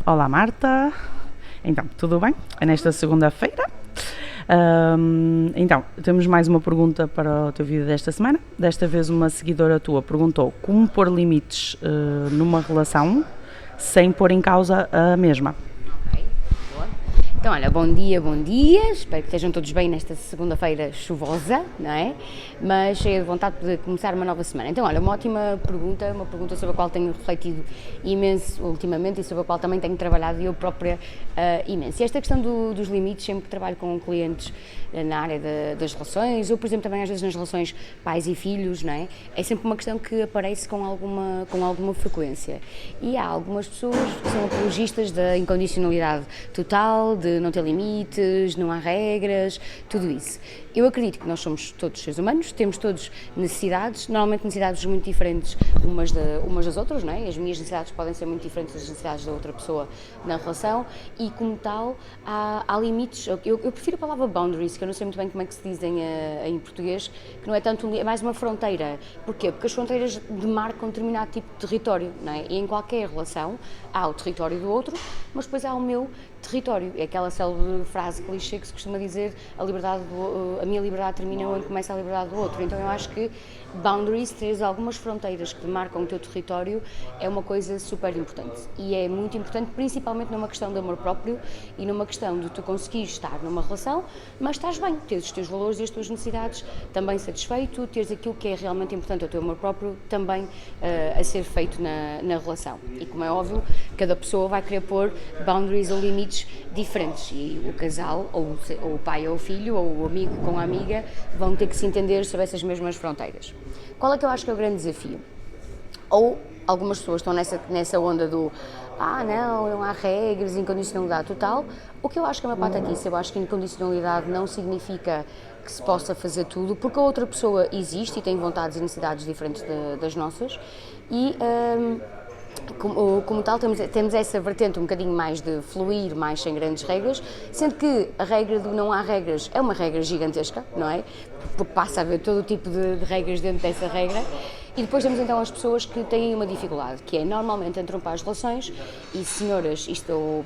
Olá Marta, então tudo bem? É nesta segunda-feira. Então, temos mais uma pergunta para o teu vídeo desta semana. Desta vez uma seguidora tua perguntou como pôr limites numa relação sem pôr em causa a mesma. Ok, boa. Então, olha, bom dia, espero que estejam todos bem nesta segunda-feira chuvosa, não é? Mas cheia de vontade de começar uma nova semana. Então, olha, uma ótima pergunta, uma pergunta sobre a qual tenho refletido imenso ultimamente e sobre a qual também tenho trabalhado eu própria imenso. E esta questão dos limites, sempre que trabalho com clientes na área das relações, ou por exemplo também às vezes nas relações pais e filhos, não é? É sempre uma questão que aparece com alguma frequência. E há algumas pessoas que são apologistas da incondicionalidade total, de não ter limites, não há regras, tudo isso. Eu acredito que nós somos todos seres humanos, temos todos necessidades, normalmente necessidades muito diferentes umas das outras, não é? As minhas necessidades podem ser muito diferentes das necessidades da outra pessoa na relação e, como tal, há limites. Eu prefiro a palavra boundaries, que eu não sei muito bem como é que se diz em português, que não é tanto, é mais uma fronteira. Porquê? Porque as fronteiras demarcam um determinado tipo de território, não é? E em qualquer relação há o território do outro, mas depois há o meu território. É aquela célebre frase clichê que se costuma dizer: a minha liberdade termina onde começa a liberdade do outro. Então eu acho que boundaries, teres algumas fronteiras que demarcam o teu território, é uma coisa super importante. E é muito importante, principalmente numa questão de amor próprio e numa questão de tu conseguires estar numa relação, mas estás bem, teres os teus valores e as tuas necessidades também satisfeito, teres aquilo que é realmente importante ao teu amor próprio também a ser feito na relação. E como é óbvio, cada pessoa vai querer pôr boundaries ou limites diferentes e o casal, ou o pai ou o filho, ou o amigo com a amiga, vão ter que se entender sobre essas mesmas fronteiras. Qual é que eu acho que é o grande desafio? Ou algumas pessoas estão nessa onda do não há regras, incondicionalidade total. O que eu acho que é uma patatice, eu acho que incondicionalidade não significa que se possa fazer tudo, porque a outra pessoa existe e tem vontades e necessidades diferentes das nossas e como tal temos essa vertente um bocadinho mais de fluir, mais sem grandes regras, sendo que a regra do não há regras é uma regra gigantesca, não é? Porque passa a haver todo o tipo de regras dentro dessa regra. E depois temos então as pessoas que têm uma dificuldade, que é normalmente entram para as relações e senhoras,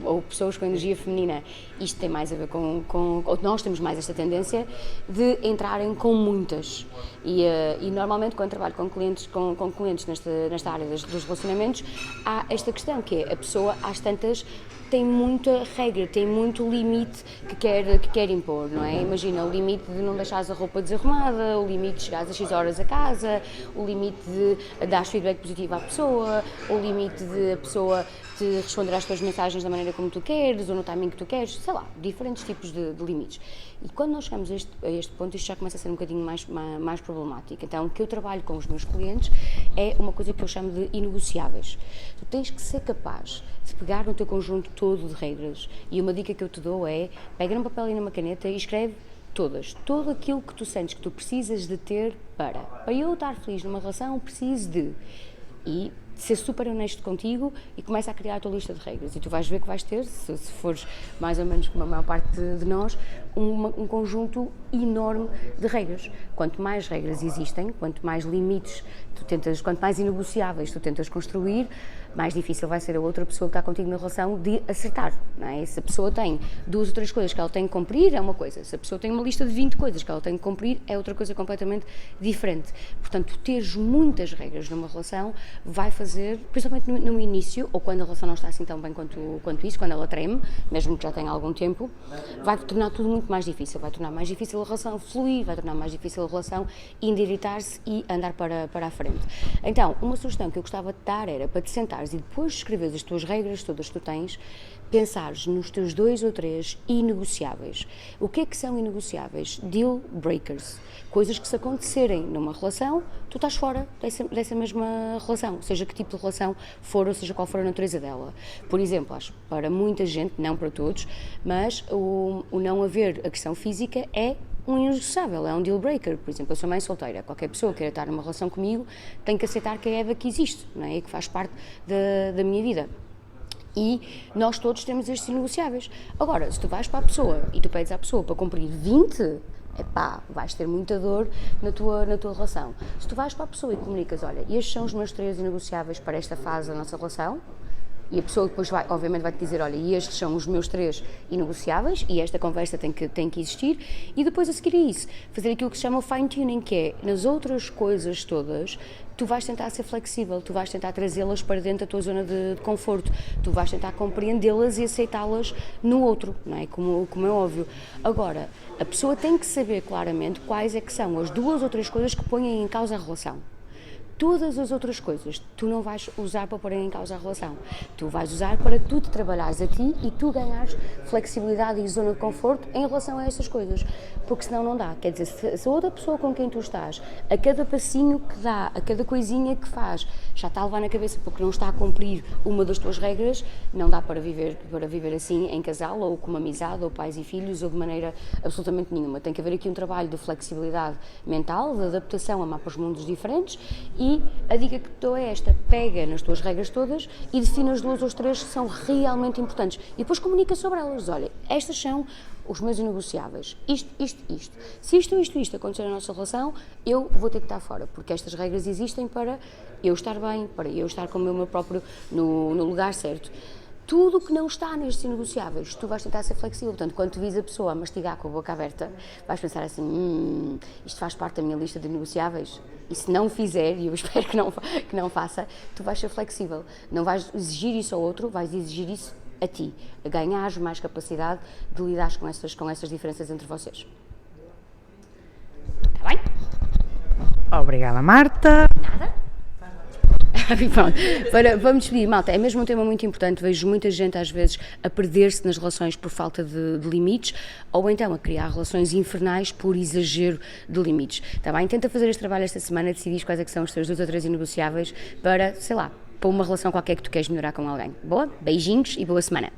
ou pessoas com energia feminina, isto tem mais a ver ou nós temos mais esta tendência de entrarem com muitas. E normalmente quando trabalho com clientes nesta área dos relacionamentos, há esta questão que é a pessoa às tantas tem muita regra, tem muito limite que quer impor, não é? Imagina o limite de não deixares a roupa desarrumada, o limite de chegares a X horas a casa, o limite de dar feedback positivo à pessoa, o limite de a pessoa te responder às tuas mensagens da maneira como tu queres ou no timing que tu queres, sei lá, diferentes tipos de limites. E quando nós chegamos a este ponto, isto já começa a ser um bocadinho mais problemático. Então, o que eu trabalho com os meus clientes é uma coisa que eu chamo de inegociáveis. Tu tens que ser capaz de pegar no teu conjunto todo de regras. E uma dica que eu te dou é: pega num papel e numa caneta e escreve todo aquilo que tu sentes que tu precisas de ter para eu estar feliz numa relação, preciso de. E ser super honesto contigo e começa a criar a tua lista de regras e tu vais ver que vais ter, se fores mais ou menos como a maior parte de nós, um conjunto enorme de regras. Quanto mais regras existem, quanto mais limites quanto mais inegociáveis tu tentas construir, mais difícil vai ser a outra pessoa que está contigo na relação de acertar, não é? Se a pessoa tem 2 ou 3 coisas que ela tem que cumprir, é uma coisa. Se a pessoa tem uma lista de 20 coisas que ela tem que cumprir, é outra coisa completamente diferente. Portanto, teres muitas regras numa relação vai fazer, principalmente no início, ou quando a relação não está assim tão bem quanto isso, quando ela treme, mesmo que já tenha algum tempo, vai tornar tudo muito mais difícil. Vai tornar mais difícil a relação fluir, vai tornar mais difícil a relação endireitar-se e andar para a frente. Então, uma sugestão que eu gostava de dar era para te sentares e depois de escreveres as tuas regras todas que tu tens, pensares nos teus 2 ou 3 inegociáveis. O que é que são inegociáveis? Deal breakers. Coisas que, se acontecerem numa relação, tu estás fora dessa mesma relação, seja que tipo de relação for, ou seja qual for a natureza dela. Por exemplo, acho que para muita gente, não para todos, mas o não haver agressão física é um inegociável, é um deal breaker. Por exemplo, eu sou mãe solteira, qualquer pessoa que queira estar numa relação comigo tem que aceitar que é a Eva que existe, não é? E que faz parte da minha vida. E nós todos temos estes inegociáveis. Agora, se tu vais para a pessoa e tu pedes à pessoa para cumprir 20, vais ter muita dor na tua relação. Se tu vais para a pessoa e comunicas: olha, estes são os meus 3 inegociáveis para esta fase da nossa relação, E a pessoa depois obviamente vai te dizer, olha, e estes são os meus 3 inegociáveis e esta conversa tem que existir, e depois a seguir a isso, fazer aquilo que se chama o fine tuning, que é, nas outras coisas todas, tu vais tentar ser flexível, tu vais tentar trazê-las para dentro da tua zona de conforto, tu vais tentar compreendê-las e aceitá-las no outro, não é? Como é óbvio. Agora, a pessoa tem que saber claramente quais é que são as 2 ou 3 coisas que põem em causa a relação. Todas as outras coisas tu não vais usar para pôr em causa a relação. Tu vais usar para tu te trabalhares a ti e tu ganhares flexibilidade e zona de conforto em relação a estas coisas. Porque senão não dá. Quer dizer, se a outra pessoa com quem tu estás, a cada passinho que dá, a cada coisinha que faz, já está a levar na cabeça porque não está a cumprir uma das tuas regras, não dá para viver assim em casal, ou com uma amizade, ou pais e filhos, ou de maneira absolutamente nenhuma. Tem que haver aqui um trabalho de flexibilidade mental, de adaptação a mapas mundos diferentes. E a dica que te dou é esta: pega nas tuas regras todas e define as 2 ou 3 que são realmente importantes e depois comunica sobre elas. Olha, estas são os meus inegociáveis, isto. Se isto acontecer na nossa relação, eu vou ter que estar fora, porque estas regras existem para eu estar bem, para eu estar com o meu próprio no lugar certo. Tudo que não está nestes inegociáveis, tu vais tentar ser flexível. Portanto, quando tu vis a pessoa a mastigar com a boca aberta, vais pensar assim, isto faz parte da minha lista de negociáveis. E se não fizer, e eu espero que não faça, tu vais ser flexível. Não vais exigir isso ao outro, vais exigir isso a ti. A ganhares mais capacidade de lidar com essas diferenças entre vocês. Está bem? Obrigada, Marta. Nada. Vamos despedir, malta. É mesmo um tema muito importante. Vejo muita gente às vezes a perder-se nas relações por falta de limites, ou então a criar relações infernais por exagero de limites. Tá bem? Tenta fazer este trabalho esta semana, decidir quais é que são os teus 2 ou 3 inegociáveis para, sei lá, para uma relação qualquer que tu queres melhorar com alguém. Boa? Beijinhos e boa semana.